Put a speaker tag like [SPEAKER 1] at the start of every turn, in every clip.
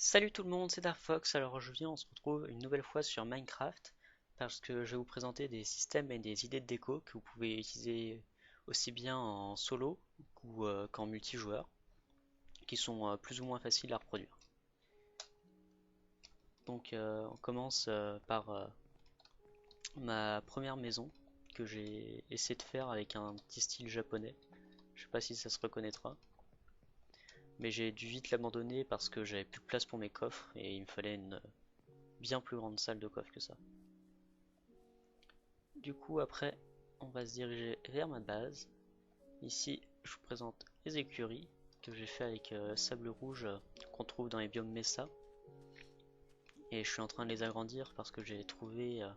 [SPEAKER 1] Salut tout le monde, c'est Darkfox. Alors aujourd'hui on se retrouve une nouvelle fois sur Minecraft parce que je vais vous présenter des systèmes et des idées de déco que vous pouvez utiliser aussi bien en solo qu'en multijoueur, qui sont plus ou moins faciles à reproduire. Donc on commence par ma première maison que j'ai essayé de faire avec un petit style japonais. Je sais pas si ça se reconnaîtra, mais j'ai dû vite l'abandonner parce que j'avais plus de place pour mes coffres et il me fallait une bien plus grande salle de coffre que ça. Du coup, après, on va se diriger vers ma base. Ici, je vous présente les écuries que j'ai fait avec sable rouge qu'on trouve dans les biomes Mesa. Et je suis en train de les agrandir parce que j'ai trouvé,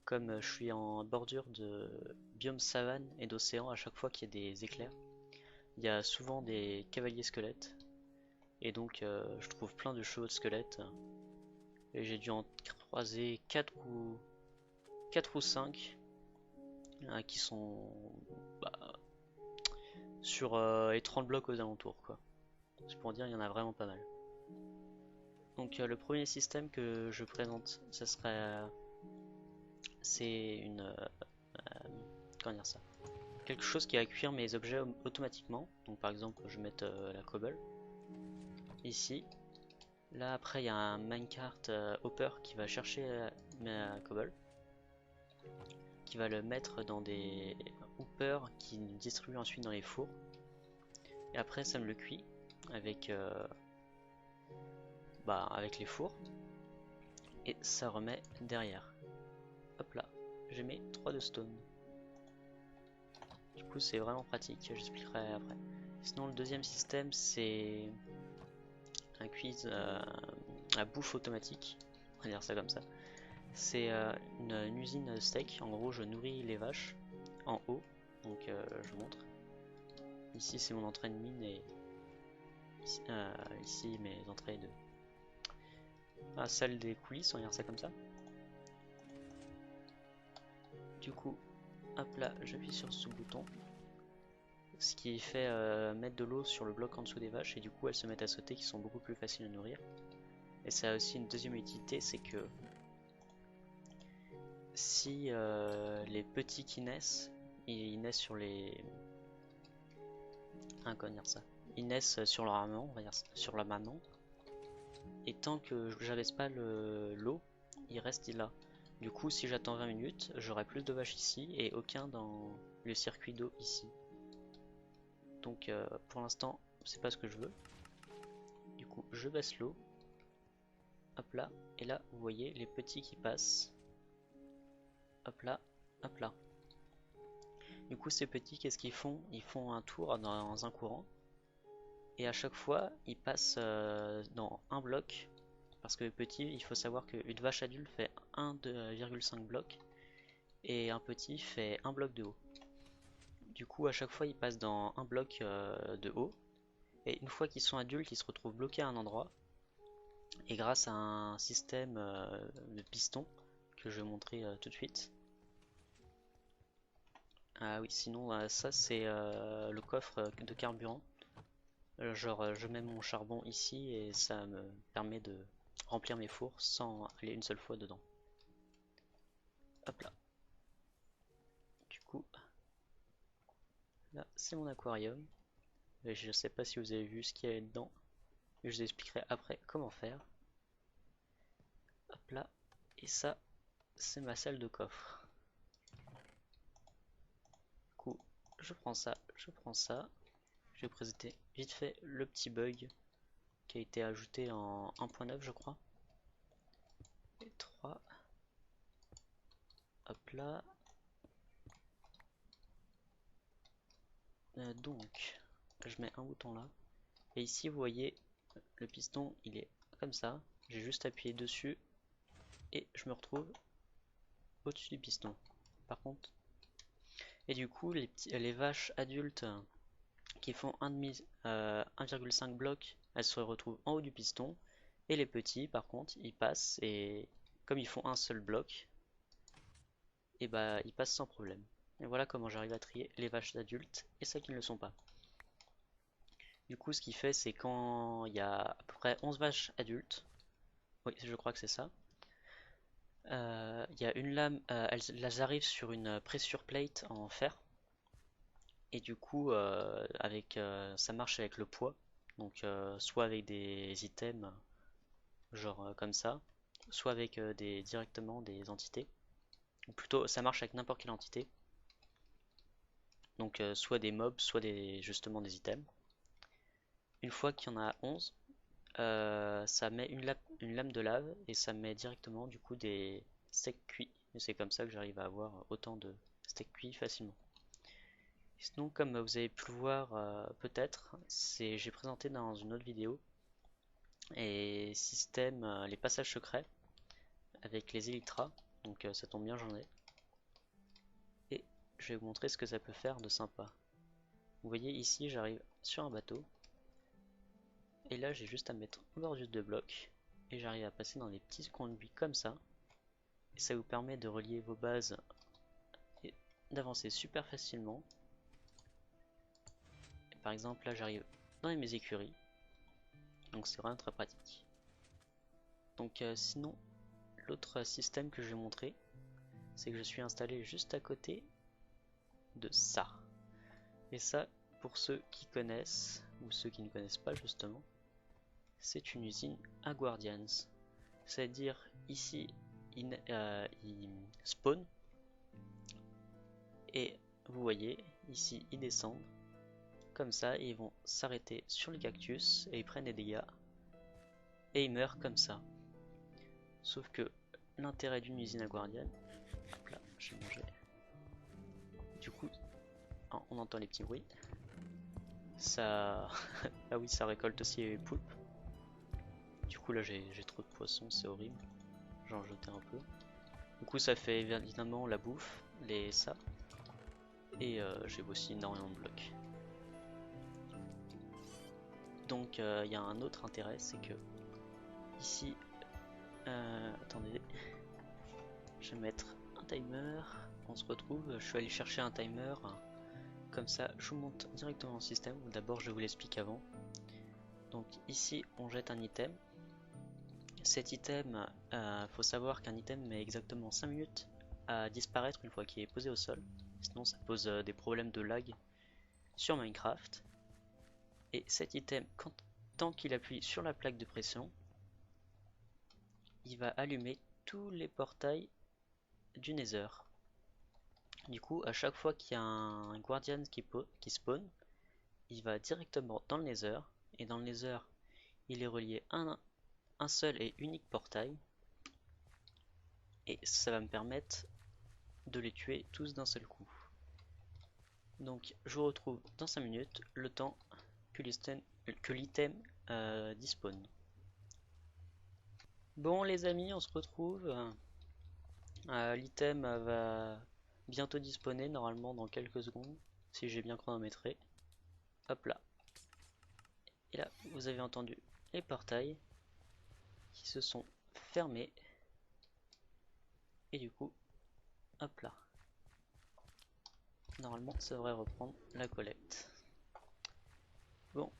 [SPEAKER 1] comme je suis en bordure de biome savane et d'océan, à chaque fois qu'il y a des éclairs, il y a souvent des cavaliers squelettes. Et donc, je trouve plein de chevaux de squelettes. Et j'ai dû en croiser 4 ou 5 qui sont bah, sur les 30 blocs aux alentours, quoi. C'est pour dire, il y en a vraiment pas mal. Donc le premier système que je présente, ce serait, c'est une, comment dire ça, quelque chose qui va cuire mes objets automatiquement. Donc par exemple, je vais mettre la cobble ici. Là après, il y a un minecart hopper qui va chercher ma cobble, qui va le mettre dans des hoppers qui le distribuent ensuite dans les fours. Et après, ça me le cuit avec, avec les fours et ça remet derrière. Hop là, j'ai mes 3 de stone. Du coup, c'est vraiment pratique, j'expliquerai après. Sinon, le deuxième système, c'est un quiz à bouffe automatique. On va dire ça comme ça. C'est une usine steak. En gros, je nourris les vaches en haut. Donc, je vous montre. Ici, c'est mon entrée de mine et ici, mes entrées de la salle des coulisses. On va dire ça comme ça. Du coup, hop là, j'appuie sur ce bouton. Ce qui fait mettre de l'eau sur le bloc en dessous des vaches et du coup elles se mettent à sauter qui sont beaucoup plus faciles à nourrir. Et ça a aussi une deuxième utilité, c'est que si les petits qui naissent, ils naissent sur les... comment dire ça? Ils naissent sur leur maman, on va dire sur la maman. Et tant que j'abaisse pas l'eau, ils restent là. Du coup, si j'attends 20 minutes, j'aurai plus de vaches ici et aucun dans le circuit d'eau ici. Donc pour l'instant, c'est pas ce que je veux. Du coup, je baisse l'eau. Hop là, et là, vous voyez les petits qui passent. Hop là, hop là. Du coup, ces petits, qu'est-ce qu'ils font? Ils font un tour dans un courant. Et à chaque fois, ils passent dans un bloc. Parce que les petits, il faut savoir qu'une vache adulte fait 1,5 blocs. Et un petit fait un bloc de haut. Du coup, à chaque fois, ils passent dans un bloc de haut. Et une fois qu'ils sont adultes, ils se retrouvent bloqués à un endroit. Et grâce à un système de piston que je vais montrer tout de suite. Ah oui, sinon ça c'est le coffre de carburant. Genre je mets mon charbon ici et ça me permet de remplir mes fours sans aller une seule fois dedans. Hop là. Du coup, là c'est mon aquarium. Et je sais pas si vous avez vu ce qu'il y a dedans, mais je vous expliquerai après comment faire. Hop là. Et ça, c'est ma salle de coffre. Du coup, je prends ça, je prends ça. Je vais présenter vite fait le petit bug qui a été ajouté en 1.9 je crois. Et 3. Hop là. Donc, je mets un bouton là. Et ici, vous voyez, le piston, il est comme ça. J'ai juste appuyé dessus et je me retrouve au-dessus du piston. Par contre, et du coup, les vaches adultes qui font 1,5 bloc, elles se retrouvent en haut du piston. Et les petits, par contre, ils passent et comme ils font un seul bloc, et bah ils passent sans problème. Et voilà comment j'arrive à trier les vaches adultes et celles qui ne le sont pas. Du coup, ce qu'il fait, c'est quand il y a à peu près 11 vaches adultes, oui, je crois que c'est ça, il y a une lame, elles arrivent sur une pressure plate en fer, et du coup, ça marche avec le poids, donc soit avec des items, genre comme ça, soit avec directement des entités, ou plutôt ça marche avec n'importe quelle entité, donc soit des mobs, soit justement des items. Une fois qu'il y en a 11, ça met une lame de lave et ça met directement du coup des steaks cuits. Et c'est comme ça que j'arrive à avoir autant de steaks cuits facilement. Sinon, comme vous avez pu le voir peut-être, j'ai présenté dans une autre vidéo et système les passages secrets avec les Elytras. Donc ça tombe bien, j'en ai. Et je vais vous montrer ce que ça peut faire de sympa. Vous voyez ici, j'arrive sur un bateau. Et là, j'ai juste à mettre en bordure de blocs. Et j'arrive à passer dans des petits conduits comme ça. Et ça vous permet de relier vos bases et d'avancer super facilement. Et par exemple, là, j'arrive dans mes écuries. Donc c'est vraiment très pratique. Donc sinon, l'autre système que je vais montrer, c'est que je suis installé juste à côté de ça. Et ça, pour ceux qui connaissent, ou ceux qui ne connaissent pas justement, c'est une usine à Guardians. C'est-à-dire ici, il spawn, et vous voyez, ici ils descendent, comme ça, et ils vont s'arrêter sur le cactus, et ils prennent des dégâts, et ils meurent comme ça. Sauf que l'intérêt d'une usine à Guardian, hop là, j'ai mangé. Du coup, on entend les petits bruits. Ça, ah oui, ça récolte aussi les poulpes. Du coup là j'ai trop de poissons, c'est horrible. J'en jetais un peu. Du coup ça fait évidemment la bouffe, ça. Et j'ai aussi énormément de blocs. Donc il y a un autre intérêt, c'est que ici, attendez, je vais mettre un timer. On se retrouve, je suis allé chercher un timer. Comme ça, je vous monte directement dans le système. D'abord, je vous l'explique avant. Donc ici, on jette un item. Cet item, faut savoir qu'un item met exactement 5 minutes à disparaître une fois qu'il est posé au sol. Sinon, ça pose des problèmes de lag sur Minecraft. Et cet item, tant qu'il appuie sur la plaque de pression, il va allumer tous les portails du Nether. Du coup, à chaque fois qu'il y a un Guardian qui spawn, il va directement dans le Nether. Et dans le Nether, il est relié à un seul et unique portail. Et ça va me permettre de les tuer tous d'un seul coup. Donc je vous retrouve dans 5 minutes, le temps que l'item despawn. Bon les amis, on se retrouve. L'item va bientôt despawner, normalement dans quelques secondes, si j'ai bien chronométré. Hop là. Et là, vous avez entendu les portails qui se sont fermés. Et du coup, hop là. Normalement, ça devrait reprendre la collecte. Bon,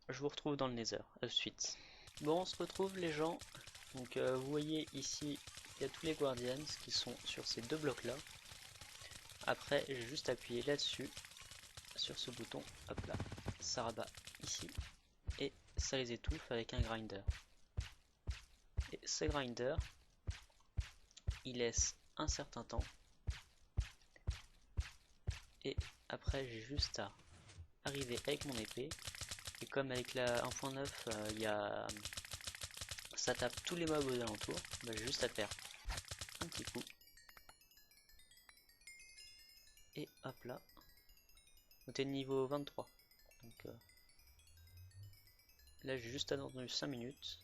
[SPEAKER 1] je vous retrouve dans le Nether, à suite. Bon, on se retrouve les gens. Donc vous voyez ici, il y a tous les Guardians qui sont sur ces deux blocs là. Après, j'ai juste appuyé là-dessus, sur ce bouton, hop là, ça rabat ici, et ça les étouffe avec un grinder. Et ce grinder, il laisse un certain temps. Et après, j'ai juste à arriver avec mon épée. Et comme avec la 1.9, ça tape tous les mobs aux alentours, bah, j'ai juste à faire un petit coup. Et hop là, on était niveau 23. Donc là, j'ai juste attendu 5 minutes.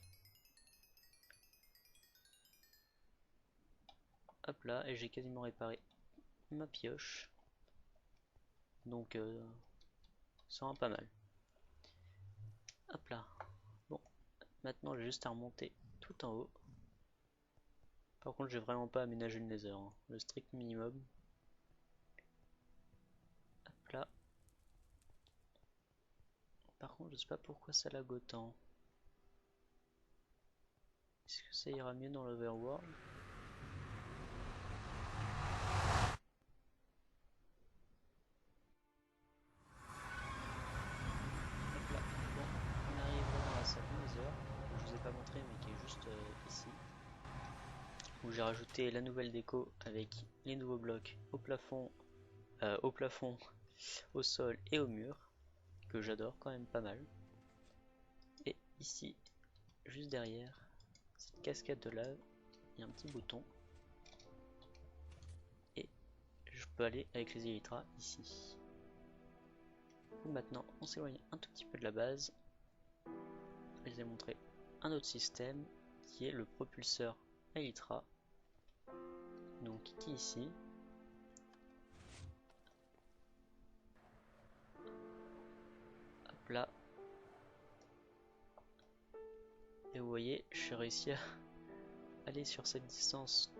[SPEAKER 1] Hop là, et j'ai quasiment réparé ma pioche. Donc ça rend pas mal. Hop là. Bon, maintenant j'ai juste à remonter tout en haut. Par contre, j'ai vraiment pas aménagé le nether, hein. Le strict minimum. Hop là. Par contre, je sais pas pourquoi ça lag autant. Est-ce que ça ira mieux dans l'Overworld? Hop là. Bon, on arrive dans la salle Nether, que je vous ai pas montré mais qui est juste ici. Où j'ai rajouté la nouvelle déco avec les nouveaux blocs au plafond, au sol et au mur, que j'adore quand même pas mal. Et ici, juste derrière cette cascade de lave, il y a un petit bouton. Et je peux aller avec les élytras ici. Maintenant, on s'éloigne un tout petit peu de la base. Je vous ai montré un autre système qui est le propulseur élytra. Donc qui est ici. Hop là. Et vous voyez, j'ai réussi à aller sur cette distance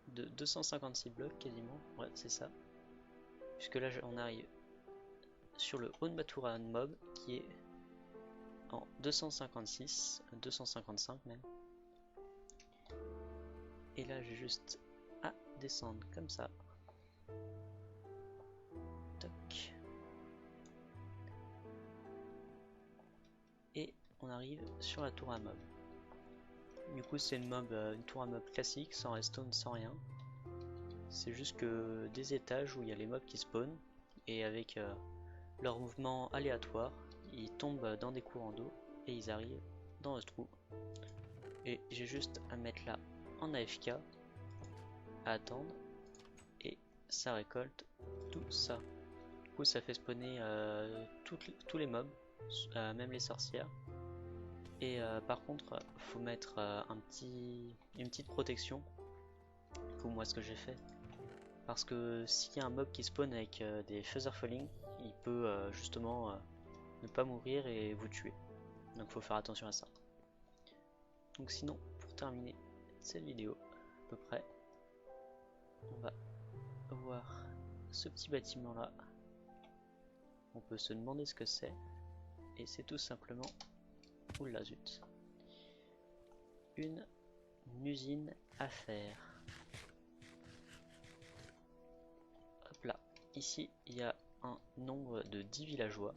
[SPEAKER 1] de 256 blocs quasiment. Ouais, c'est ça. Puisque là, on arrive sur le Onbaturan mob qui est en 256, 255 même. Et là, j'ai juste à descendre comme ça. Toc. Et on arrive sur la tour à mob. Du coup, c'est une tour à mob classique, sans redstone, sans rien. C'est juste que des étages où il y a les mobs qui spawnent et avec leur mouvement aléatoire, ils tombent dans des courants d'eau et ils arrivent dans ce trou. Et j'ai juste à mettre là en AFK, à attendre, et ça récolte tout ça. Du coup, ça fait spawner tous les mobs, même les sorcières. Et par contre, faut mettre une petite protection, comme moi ce que j'ai fait. Parce que s'il y a un mob qui spawn avec des Feather Falling, il peut justement ne pas mourir et vous tuer. Donc faut faire attention à ça. Donc sinon, pour terminer cette vidéo, à peu près, on va voir ce petit bâtiment là. On peut se demander ce que c'est. Et c'est tout simplement, oula zut, une usine à faire. Hop là, ici il y a un nombre de 10 villageois.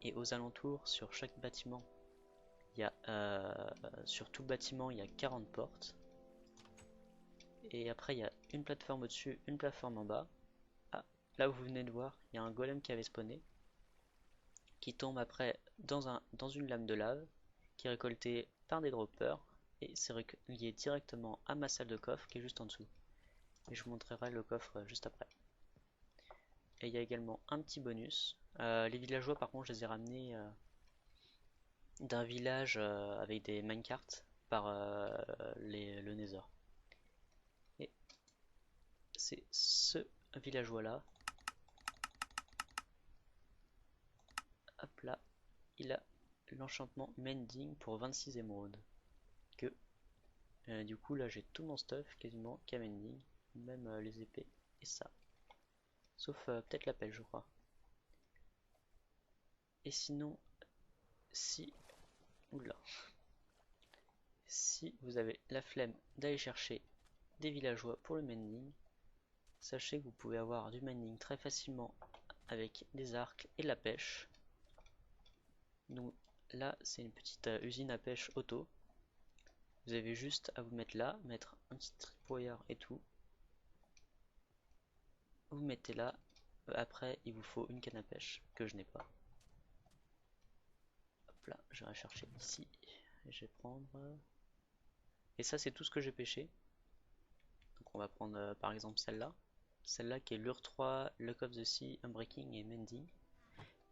[SPEAKER 1] Et aux alentours, sur chaque bâtiment, il y a, sur tout le bâtiment, il y a 40 portes. Et après, il y a une plateforme au-dessus, une plateforme en bas. Ah, là où vous venez de voir, il y a un golem qui avait spawné, qui tombe après dans une lame de lave, qui est récoltée par des droppers, et c'est lié directement à ma salle de coffre qui est juste en dessous. Et je vous montrerai le coffre juste après. Et il y a également un petit bonus. Les villageois, par contre, je les ai ramenés d'un village avec des minecarts par le Nether. Et c'est ce villageois là. Hop là, il a l'enchantement Mending pour 26 émeraudes. Du coup là j'ai tout mon stuff quasiment qui a Mending, même les épées et ça. Sauf peut-être la pelle je crois. Et sinon, si... Oula. Si vous avez la flemme d'aller chercher des villageois pour le mending, sachez que vous pouvez avoir du mending très facilement avec des arcs et de la pêche. Donc là c'est une petite usine à pêche auto. Vous avez juste à vous mettre là, mettre un petit tripwire et tout. Vous mettez là, après il vous faut une canne à pêche que je n'ai pas. Hop là, je vais chercher ici. Je vais prendre... Et ça c'est tout ce que j'ai pêché. Donc on va prendre par exemple celle-là. Celle-là qui est Lure 3, Luck of the Sea, Unbreaking et Mending.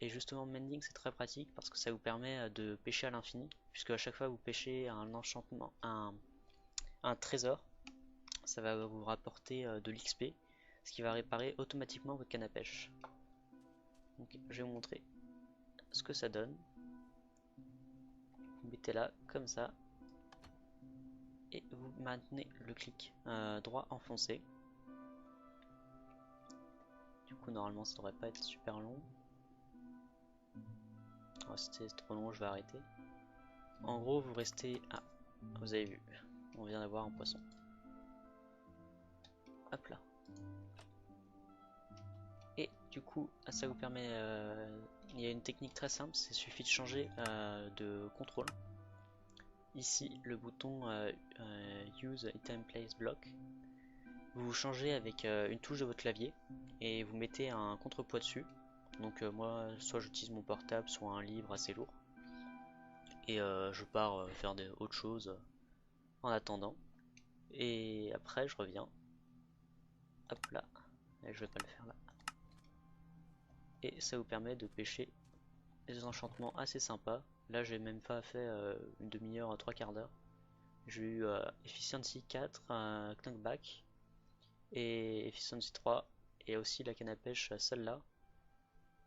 [SPEAKER 1] Et justement Mending c'est très pratique parce que ça vous permet de pêcher à l'infini. Puisque à chaque fois vous pêchez un enchantement, un trésor, ça va vous rapporter de l'XP. Ce qui va réparer automatiquement votre canne à pêche. Donc je vais vous montrer ce que ça donne. Vous mettez là comme ça. Et vous maintenez le clic droit enfoncé. Du coup normalement ça devrait pas être super long. Oh, c'était trop long, je vais arrêter. En gros, vous restez... Ah, vous avez vu, on vient d'avoir un poisson. Hop là. Et du coup, ça vous permet... il y a une technique très simple, il suffit de changer de contrôle. Ici, le bouton Use Item Place Block. Vous changez avec une touche de votre clavier et vous mettez un contrepoids dessus. Donc moi, soit j'utilise mon portable, soit un livre assez lourd. Et je pars faire autre chose en attendant. Et après, je reviens. Hop là. Et je vais pas le faire là. Et ça vous permet de pêcher des enchantements assez sympas. Là, j'ai même pas fait une demi-heure, trois quarts d'heure. J'ai eu Efficiency 4, Knockback et Efficiency 3 et aussi la canne à pêche celle-là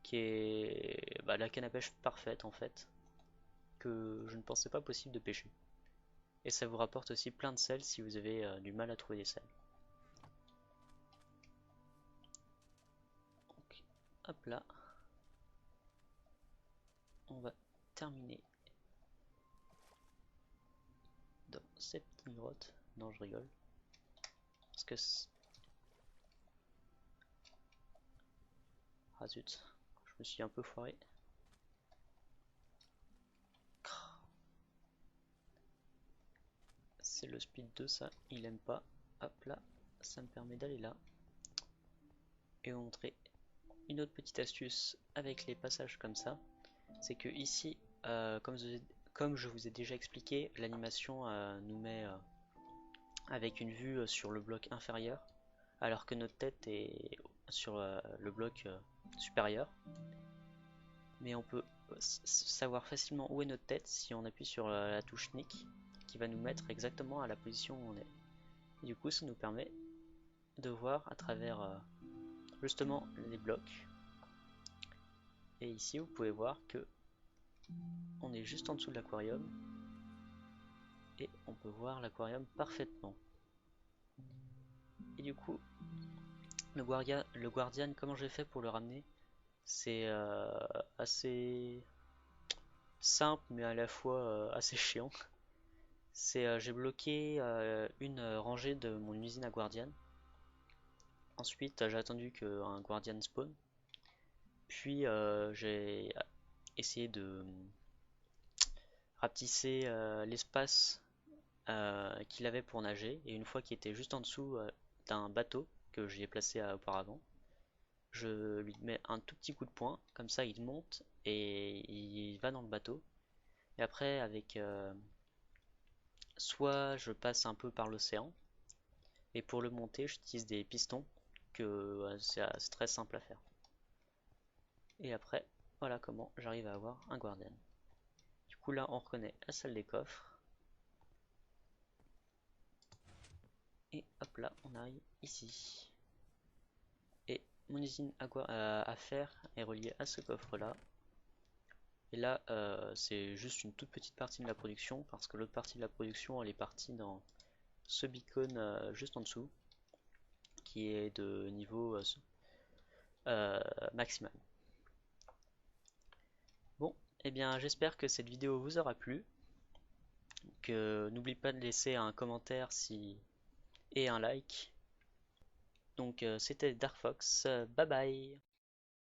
[SPEAKER 1] qui est la canne à pêche parfaite en fait que je ne pensais pas possible de pêcher. Et ça vous rapporte aussi plein de sel si vous avez du mal à trouver des sels. Donc, hop là. On va terminer dans cette petite grotte. Non, je rigole. Parce que... Ah zut, je me suis un peu foiré. C'est le speed 2 ça, il aime pas. Hop là, ça me permet d'aller là. Et vous montrer une autre petite astuce avec les passages comme ça. C'est que ici, comme je vous ai déjà expliqué, l'animation nous met avec une vue sur le bloc inférieur, alors que notre tête est sur le bloc supérieur. Mais on peut savoir facilement où est notre tête si on appuie sur la touche Nick, qui va nous mettre exactement à la position où on est. Et du coup, ça nous permet de voir à travers justement les blocs. Et ici, vous pouvez voir que on est juste en dessous de l'aquarium et on peut voir l'aquarium parfaitement. Et du coup, le Guardian, comment j'ai fait pour le ramener? C'est assez simple mais à la fois assez chiant. C'est j'ai bloqué une rangée de mon usine à Guardian. Ensuite, j'ai attendu qu'un Guardian spawn. Puis j'ai essayé de rapetisser l'espace qu'il avait pour nager. Et une fois qu'il était juste en dessous d'un bateau que j'y ai placé auparavant, je lui mets un tout petit coup de poing, comme ça il monte et il va dans le bateau. Et après, avec soit je passe un peu par l'océan, et pour le monter, j'utilise des pistons que c'est très simple à faire. Et après, voilà comment j'arrive à avoir un Guardian. Du coup, là, on reconnaît la salle des coffres. Et hop là, on arrive ici. Et mon usine à fer est reliée à ce coffre-là. Et là, c'est juste une toute petite partie de la production, parce que l'autre partie de la production, elle est partie dans ce beacon juste en dessous, qui est de niveau maximal. Bon, et bien j'espère que cette vidéo vous aura plu, que n'oublie pas de laisser un commentaire et un like. Donc c'était Dark Fox, bye bye.